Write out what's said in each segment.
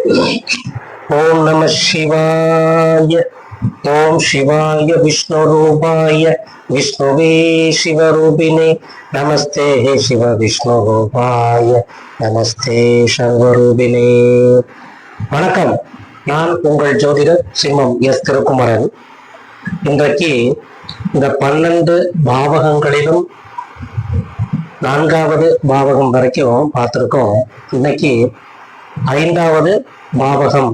ஓம் நம சிவாய. ஓம் சிவாய விஷ்ணு ரூபாய விஷ்ணுவே சிவரூபிணே நமஸ்தே சிவ விஷ்ணு ரூபாய நமஸ்தே சர்வரூபிணே. வணக்கம், நான் உங்கள் ஜோதிடர் சிம்மம் எஸ் திருக்குமரன். இன்றைக்கு இந்த 12 பாவகங்களிலும் 4வது பாவகம் வரைக்கும் பார்த்துருக்கோம். இன்னைக்கு 5வது பாவகம்,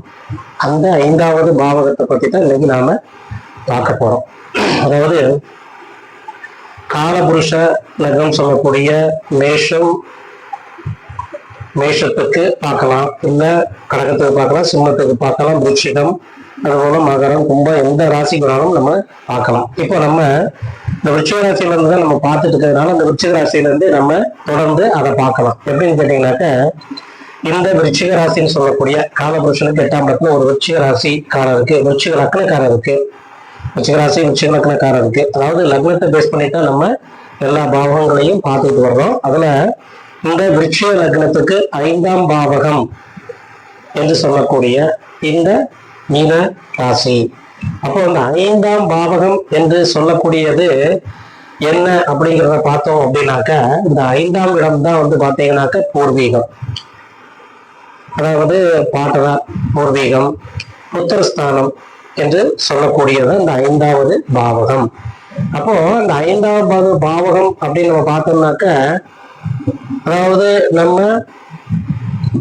அந்த 5வது பாவகத்தை பத்தி தான் இன்னைக்கு நாம பார்க்க போறோம். அதாவது காலபுருஷ லக்னம் சொல்லக்கூடிய மேஷத்துக்கு பார்க்கலாம், இல்ல கடகத்துக்கு பார்க்கலாம், சிம்மத்துக்கு பார்க்கலாம், விருச்சிகம், அதுபோல மகரம், கும்பம், எந்த ராசிக்கு வேணாலும் நம்ம பார்க்கலாம். இப்போ நம்ம இந்த விருச்சிக ராசியில இருந்து தான் நம்ம பார்த்துட்டு இருக்கிறதுனால இந்த விருச்சிக ராசியில இருந்து நம்ம தொடர்ந்து அதை பார்க்கலாம். எப்படின்னு கேட்டீங்கன்னாக்க, இந்த விருச்சிக ராசின்னு சொல்லக்கூடிய காலபுருஷனுக்கு 8ஆம் இடத்துல ஒரு விருச்சிக ராசிக்காரர் இருக்கு, விருச்சிக லக்னக்காரர் இருக்கு, விருச்சிக ராசி விருச்சிக லக்னக்காரர் இருக்கு. அதாவது லக்னத்தை பேஸ் பண்ணிட்டு நம்ம எல்லா பாவகங்களையும் பார்த்துட்டு வர்றோம். அதுல இந்த விருச்சிக லக்னத்துக்கு 5ஆம் பாவகம் என்று சொல்லக்கூடிய இந்த மீன ராசி. அப்போ இந்த 5ஆம் பாவகம் என்று சொல்லக்கூடியது என்ன அப்படிங்கிறத பார்த்தோம் அப்படின்னாக்க, இந்த 5ஆம் இடம் தான் வந்து பார்த்தீங்கன்னாக்க பூர்வீகம், அதாவது பாட்டனார், பூர்வீகம், புத்திரஸ்தானம் என்று சொல்லக்கூடியது இந்த 5வது பாவகம். அப்போ இந்த 5வது பாவகம் அப்படின்னு நம்ம பார்த்தோம்னாக்க, அதாவது நம்ம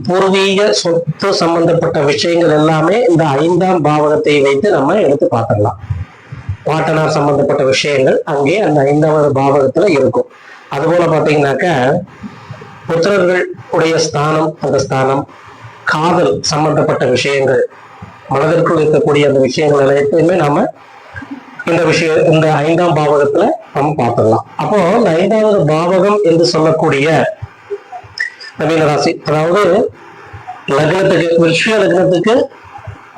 பூர்வீக சொத்து சம்பந்தப்பட்ட விஷயங்கள் எல்லாமே இந்த 5ஆம் பாவகத்தை வைத்து நம்ம எடுத்து பார்த்துடலாம். பாட்டனார் சம்பந்தப்பட்ட விஷயங்கள் அங்கே அந்த 5வது பாவகத்துல இருக்கும். அதுபோல பார்த்தீங்கன்னாக்க, புத்திரர்கள் உடைய ஸ்தானம், அந்த ஸ்தானம், காதல் சம்பந்தப்பட்ட விஷயங்கள், மனதிற்குள் இருக்கக்கூடிய அந்த விஷயங்கள் எல்லாத்தையுமே நாம இந்த 5ஆம் பாவகத்துல நம்ம பார்த்துடலாம். அப்போ இந்த 5வது பாவகம் என்று சொல்லக்கூடிய மீனராசி, அதாவது லக்னத்துக்கு, விருச்சிக லக்னத்துக்கு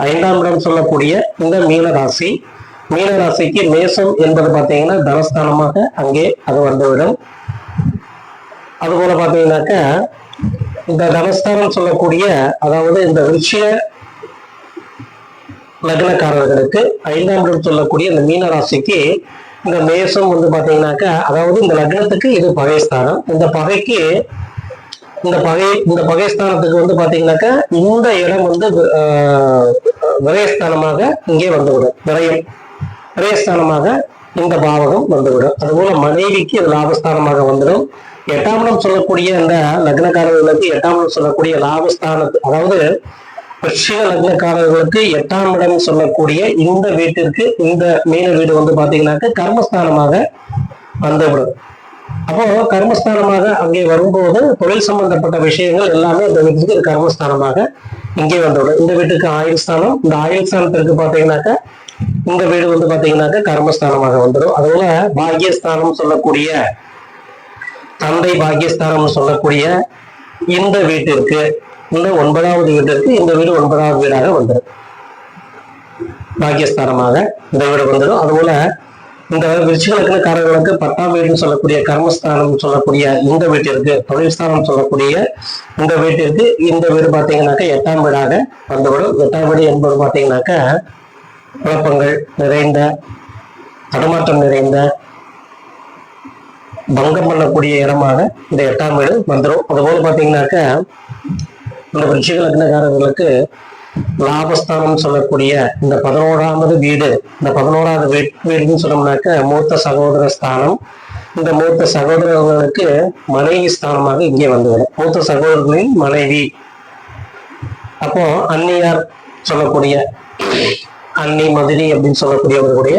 5ஆம் இடம் சொல்லக்கூடிய இந்த மீனராசி, மீனராசிக்கு மேசம் என்பது பார்த்தீங்கன்னா தனஸ்தானமாக அங்கே அது வந்துவிடும். அதுபோல பார்த்தீங்கன்னாக்க, இந்த தனஸ்தானம் சொல்லக்கூடிய, அதாவது இந்த விருச்சிக லக்னக்காரர்களுக்கு 5ஆம் இடம் சொல்லக்கூடிய இந்த மீனராசிக்கு இந்த மேசம் வந்து பார்த்தீங்கன்னாக்க, அதாவது இந்த லக்னத்துக்கு இது பகைஸ்தானம். இந்த பகைஸ்தானத்துக்கு வந்து பாத்தீங்கன்னாக்க இந்த இடம் வந்து விரயஸ்தானமாக இங்கே வந்துவிடும். விரயஸ்தானமாக இந்த பாவகம் வந்துவிடும். அதுபோல மனைவிக்கு இது லாபஸ்தானமாக வந்துடும். 8ஆம் இடம் சொல்லக்கூடிய இந்த லக்னக்காரர்களுக்கு 8ஆம் இடம் சொல்லக்கூடிய லாபஸ்தானத்து, அதாவது விருச்சிக லக்னக்காரர்களுக்கு 8ஆம் இடம் சொல்லக்கூடிய இந்த வீட்டிற்கு, இந்த மீன வீடு வந்து பாத்தீங்கன்னாக்க கர்மஸ்தானமாக வந்துவிடும். அப்போ கர்மஸ்தானமாக அங்கே வரும்போது தொழில் சம்பந்தப்பட்ட விஷயங்கள் எல்லாமே இந்த வீட்டுக்கு கர்மஸ்தானமாக இங்கே வந்துவிடும். இந்த வீட்டுக்கு ஆயுள் ஸ்தானம், இந்த ஆயுள் ஸ்தானத்திற்கு பார்த்தீங்கன்னாக்க இந்த வீடு வந்து பார்த்தீங்கன்னாக்க கர்மஸ்தானமாக வந்துடும். அதுபோல பாக்கியஸ்தானம் சொல்லக்கூடிய, தந்தை பாக்கியஸ்தானம் சொல்லக்கூடிய இந்த வீட்டிற்கு, இந்த 9வது வீட்டிற்கு இந்த வீடு 9வது வீடாக வந்துடும், பாக்கியஸ்தானமாக இந்த வீடு வந்துடும். அதுபோல இந்த விருச்சிக லக்னக்காரர்களுக்கு 10ஆம் வீடுன்னு சொல்லக்கூடிய கர்மஸ்தானம் சொல்லக்கூடிய இந்த வீட்டிற்கு, தொழில் ஸ்தானம் சொல்லக்கூடிய இந்த வீட்டிற்கு இந்த வீடு பார்த்தீங்கன்னாக்க 8ஆம் வீடாக வந்துவிடும். 8ஆம் வீடு என்பது பார்த்தீங்கன்னாக்க குழப்பங்கள் நிறைந்த, தடுமாற்றம் நிறைந்த, பங்கம் பண்ணக்கூடிய இடமாக இந்த 8ஆம் வீடு வந்துடும். அதுபோல பார்த்தீங்கன்னாக்க, இந்த விருச்சிக லக்னக்காரர்களுக்கு லாபஸ்தானம் சொல்லக்கூடிய இந்த 11வது வீடு, இந்த 11வது வீடுன்னு சொன்னோம்னாக்க மூத்த சகோதர ஸ்தானம். இந்த மூத்த சகோதரர்களுக்கு மனைவி ஸ்தானமாக இங்கே வந்துவிடும், மூத்த சகோதரர்களின் மனைவி. அப்போ அன்னியார் சொல்லக்கூடிய, அன்னி மதுரை அப்படின்னு சொல்லக்கூடியவர்களுடைய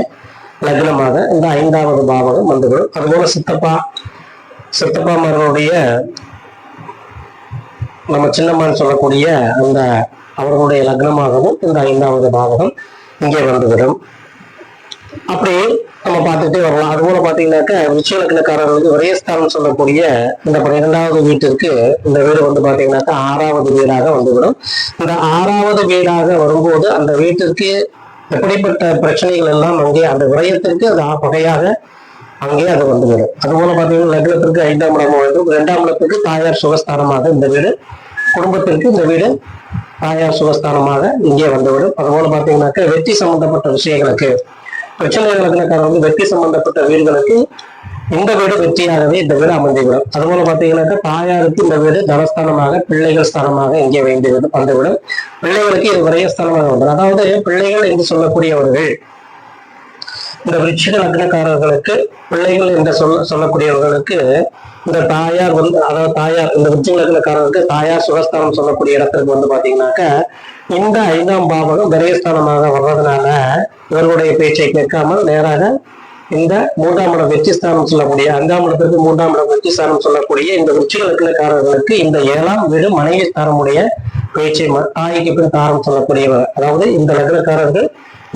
லக்னமாக இந்த 5வது பாவகம் வந்துவிடும். அதுபோல சித்தப்பாமார்களுடைய, நம்ம சின்னம்மான்னு சொல்லக்கூடிய அந்த அவர்களுடைய லக்னமாகவும் இந்த 5வது பாவகம் இங்கே வந்துவிடும். அப்படி நம்ம பார்த்துட்டே வரலாம். அதுபோல பார்த்தீங்கன்னாக்க, விருச்சிக லக்னக்காரர்களுக்கு விரயஸ்தானம் சொல்லக்கூடிய இந்த 12வது வீட்டிற்கு இந்த வீடு வந்து பார்த்தீங்கன்னாக்கா 6வது வீடாக வந்துவிடும். இந்த 6வது வீடாக வரும்போது அந்த வீட்டிற்கு எப்படிப்பட்ட பிரச்சனைகள் எல்லாம் அங்கே அந்த விரயத்திற்கு அது பகையாக அங்கே அது வந்துவிடும். அதுபோல பார்த்தீங்கன்னா லக்னத்திற்கு 5ஆம் இடம் வேண்டும், 2ஆம் இடத்துக்கு தாயார் சுகஸ்தானமாக இந்த வீடு, குடும்பத்திற்கு இந்த வீடு தாயார் சுகஸ்தானமாக இங்கே வந்துவிடும். அதுபோல பாத்தீங்கன்னாக்க வெற்றி சம்பந்தப்பட்ட விஷயங்களுக்கு பிரச்சனை லக்னக்காரர் வந்து வெற்றி சம்பந்தப்பட்ட வீடுகளுக்கு இந்த வீடு வெற்றியாகவே இந்த வீடு அமைந்துவிடும். அதுபோல பாத்தீங்கன்னாக்கா தாயாருக்கு இந்த வீடு தனஸ்தானமாக பிள்ளைகள் ஸ்தானமாக இங்கே வந்துவிடும். பிள்ளைகளுக்கு இது விரயஸ்தானமாக வந்துடும். அதாவது பிள்ளைகள் என்று சொல்லக்கூடியவர்கள் இந்த விருச்சிக லக்னக்காரர்களுக்கு பிள்ளைகள் என்று சொல்லக்கூடியவர்களுக்கு இந்த தாயார் வந்து அதாவது தாயார் இந்த விருச்சிக லக்னக்காரர்களுக்கு தாயார் சுகஸ்தானம் சொல்லக்கூடிய இடத்திற்கு வந்து பாத்தீங்கன்னாக்க இந்த 5ஆம் பாவகம் விரயஸ்தானமாக வர்றதுனால இவர்களுடைய பேச்சை கேட்காமல் நேராக இந்த 3ஆம் இடம் வெற்றி ஸ்தானம் சொல்லக்கூடிய 5ஆம் இடத்திற்கு 3ஆம் இடம் வெற்றி ஸ்தானம் சொல்லக்கூடிய இந்த விருச்சிக லக்னக்காரர்களுக்கு இந்த 7ஆம் வீடு மனைவி ஸ்தானமுடைய பேச்சை தாய்க்கு பின் தாரம் சொல்லக்கூடியவர். அதாவது இந்த லக்னக்காரர்கள்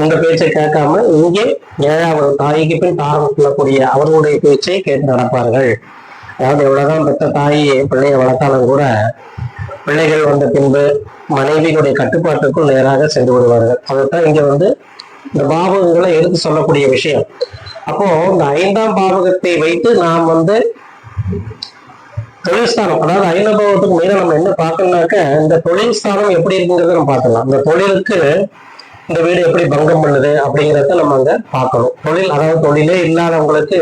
இந்த பேச்சை கேட்காம இங்கே 7ஆவது தாய்க்கு பின் தாரம் சொல்லக்கூடிய அவர்களுடைய பேச்சை கேட்டு நடப்பார்கள். அதாவது எவ்வளவுதான் பெற்ற தாயை பிள்ளையை வளர்த்தாலும் கூட பிள்ளைகள் வந்த பின்பு மனைவியினுடைய கட்டுப்பாட்டுக்குள் நேராக சென்று விடுவார்கள். அதைத்தான் இங்க வந்து இந்த பாவகங்களை எடுத்து சொல்லக்கூடிய விஷயம். அப்போ இந்த 5ஆம் பாவகத்தை வைத்து நாம் வந்து தொழில் ஸ்தானம், அதாவது 5ஆம் பாவகத்துக்கு மேல நம்ம என்ன பார்க்கணும்னாக்க இந்த தொழில் ஸ்தானம் எப்படி இருக்குங்கிறத நம்ம பார்க்கலாம். இந்த தொழிலுக்கு இந்த வீடு எப்படி பங்கம் பண்ணுது அப்படிங்கிறத நம்ம அங்க பார்க்கணும். தொழில் அதாவது தொழிலே இல்லாதவங்களுக்கு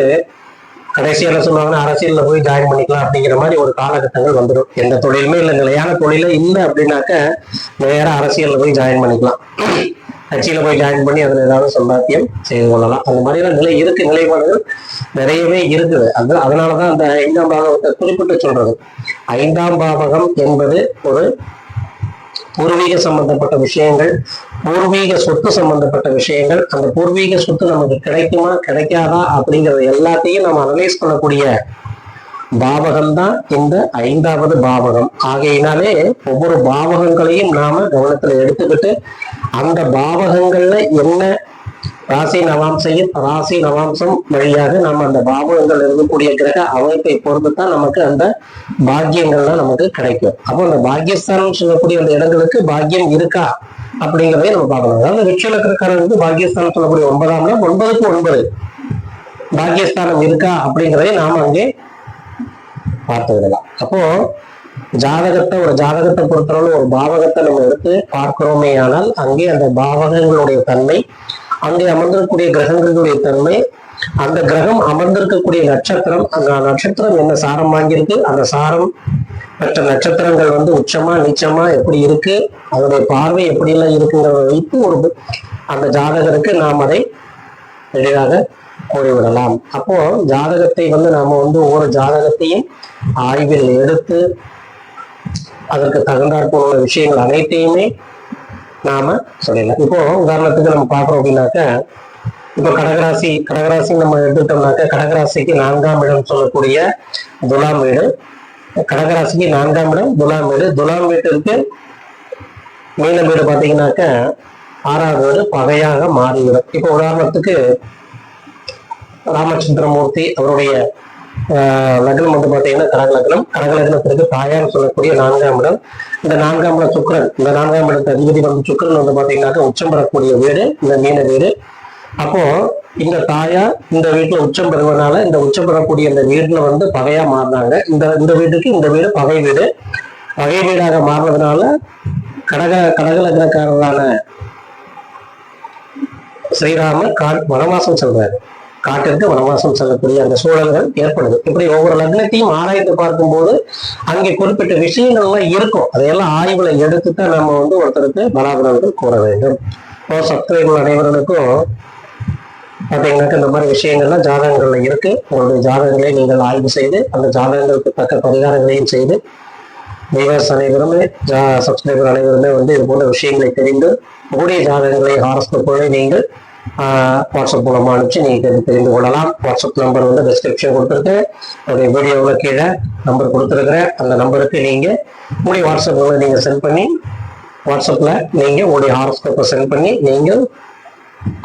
கடைசியில சொல்லுவாங்கன்னா அரசியல்ல போய் ஜாயின் பண்ணிக்கலாம் அப்படிங்கிற மாதிரி ஒரு காலகட்டங்கள் வந்துடும். எந்த தொழிலுமே இல்லை, நிலையான தொழிலே இல்லை அப்படின்னாக்க நேர அரசியல்ல போய் ஜாயின் பண்ணிக்கலாம், கட்சியில போய் ஜாயின் பண்ணி அதுல ஏதாவது சம்பாத்தியம் செய்து கொள்ளலாம். அந்த மாதிரிலாம் நிலைப்பாடுகள் நிறையவே இருக்குது. அதனாலதான் அந்த 5ஆம் பாவகத்தை குறிப்பிட்டு சொல்றது. 5ஆம் பாவகம் என்பது ஒரு பூர்வீக சம்பந்தப்பட்ட விஷயங்கள், பூர்வீக சொத்து சம்பந்தப்பட்ட விஷயங்கள். அந்த பூர்வீக சொத்து நமக்கு கிடைக்குமா கிடைக்காதா அப்படிங்கறது எல்லாத்தையும் நம்ம அனலைஸ் பண்ணக்கூடிய பாவகம் தான் இந்த 5ஆவது பாவகம். ஆகையினாலே ஒவ்வொரு பாவகங்களையும் நாம கவனத்துல எடுத்துக்கிட்டு அந்த பாவகங்கள்ல என்ன ராசி நவாம்சம் வழியாக நம்ம அந்த பாவகங்கள் இருக்கக்கூடிய கிரக அமைப்பை பொறுத்து தான் நமக்கு அந்த பாக்கியங்கள்லாம் நமக்கு கிடைக்கும். அப்போ அந்த பாக்கியஸ்தானம் சொல்லக்கூடிய அந்த இடங்களுக்கு பாக்கியம் இருக்கா அப்படிங்கிறதே நம்ம பார்க்கணும். அதாவது ரிஷலக்கரக்காரருக்கு பாக்கியஸ்தானம் சொல்லக்கூடிய 9ஆம் இடம் 9க்கு 9 பாக்கியஸ்தானம் இருக்கா அப்படிங்கிறதை நாம அங்கே பார்த்து விடலாம். அப்போ ஒரு ஜாதகத்தை பொறுத்தவரை ஒரு பாவகத்தை நம்ம எடுத்து பார்க்கிறோமே ஆனால் அங்கே அந்த பாவகங்களுடைய தன்மை, அங்கே அமர்ந்திருக்கக்கூடிய கிரகங்களுடைய தன்மை, அந்த கிரகம் அமர்ந்திருக்கக்கூடிய நட்சத்திரம், அந்த நட்சத்திரம் என்ன சாரம் வாங்கியிருக்கு, அந்த சாரம் பெற்ற நட்சத்திரங்கள் வந்து உச்சமா நீச்சமா எப்படி இருக்கு, அதனுடைய பார்வை எப்படி எல்லாம் இருக்குங்கிறத வைத்து அந்த ஜாதகருக்கு நாம் அதை எளிதாக கூறிவிடலாம். அப்போ ஜாதகத்தை வந்து நாம வந்து ஒவ்வொரு ஜாதகத்தையும் ஆய்வில் எடுத்து அதற்கு தகுந்தாற்போல் உள்ள விஷயங்கள் அனைத்தையுமே நாம சொல்லலாம். இப்போ உதாரணத்துக்கு நம்ம பார்க்கிறோம் அப்படின்னாக்க, இப்போ கடகராசி நம்ம எடுத்துட்டோம்னாக்க கடகராசிக்கு 4ஆம் இடம் சொல்லக்கூடிய துலாம் வீடு, கடகராசிக்கு 4ஆம் இடம் துலாம் வீடு, துலாம் வீட்டிற்கு மீன வீடு பார்த்தீங்கன்னாக்க 6ஆவது வீடு பகையாக மாறிவிடும். இப்போ உதாரணத்துக்கு ராமச்சந்திரமூர்த்தி அவருடைய லக்னம் வந்து பாத்தீங்கன்னா கடகலக்னத்திற்கு தாயார் சொல்லக்கூடிய 4ஆம் இடம். இந்த 4ஆம் இடம் சுக்கிரன், இந்த 4ஆம் இடத்து அதிபதி வந்து சுக்கிரன் வந்து பாத்தீங்கன்னாக்க உச்சம் பெறக்கூடிய வீடு இந்த மீன வீடு. அப்போ இந்த தாயார் இந்த வீட்டுல உச்சம் பெறுவதனால இந்த உச்சம் பெறக்கூடிய இந்த வீட்டுல வந்து பகையா மாறினாங்க. இந்த வீட்டுக்கு இந்த வீடு பகை வீடாக மாறுறதுனால கடகலக்னக்காரரான ஸ்ரீராமர் வனவாசம் சொல்றாரு, காட்டிற்கு வனவாசம் செல்லக்கூடிய அந்த சூழல்கள் ஏற்படுது. இப்படி ஒவ்வொரு லக்னத்தையும் ஆராய்ந்து பார்க்கும்போது அங்கே குறிப்பிட்ட விஷயங்கள்லாம் இருக்கும். அதையெல்லாம் ஆய்வுல எடுத்துதான் நம்ம வந்து ஒருத்தருக்கு பலாபலன்கள் கூற வேண்டும். இப்போ சப்ஸ்கிரைபர் அனைவர்களுக்கும் பார்த்தீங்கன்னாக்க இந்த மாதிரி விஷயங்கள்லாம் ஜாதகங்கள்ல இருக்கு. உங்களுடைய ஜாதகங்களை நீங்கள் ஆய்வு செய்து அந்த ஜாதகங்களுக்கு தக்க பரிகாரங்களையும் செய்து வியூவர்ஸ் அனைவருமே சப்ஸ்கிரைபர் அனைவருமே வந்து இது போன்ற விஷயங்களை தெரிந்து உங்களுடைய ஜாதகங்களை ஹாரஸ்கோப்புகளை நீங்கள் வாட்ஸ்அப் மூலமா அனுப்பிச்சு நீங்க தெரிந்து கொள்ளலாம். வாட்ஸ்அப் நம்பர் வந்து டிஸ்கிரிப்ஷன் கொடுத்துருக்கேன், உங்களுடைய வீடியோவில் கீழே நம்பர் கொடுத்துருக்குறேன். அந்த நம்பருக்கு நீங்க உங்களுடைய வாட்ஸ்அப்ல நீங்க சென்ட் பண்ணி வாட்ஸ்அப்ல நீங்க உங்களுடைய ஹாரஸ்கோப்பை சென்ட் பண்ணி நீங்கள்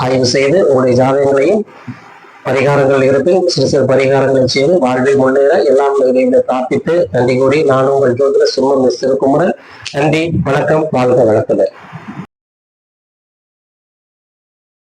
ஆய்வு செய்து உங்களுடைய ஜாதகங்களையும் பரிகாரங்கள் இருப்பின் சிறு பரிகாரங்களை செய்து வாழ்வில் முன்னேற எல்லாம் பிரார்த்தித்து நன்றி கூறி நான் உங்கள் ஜோதிட சிம்மம் மிஸ் குமரன். நன்றி, வணக்கம், வாழ்க வளர்த்தது.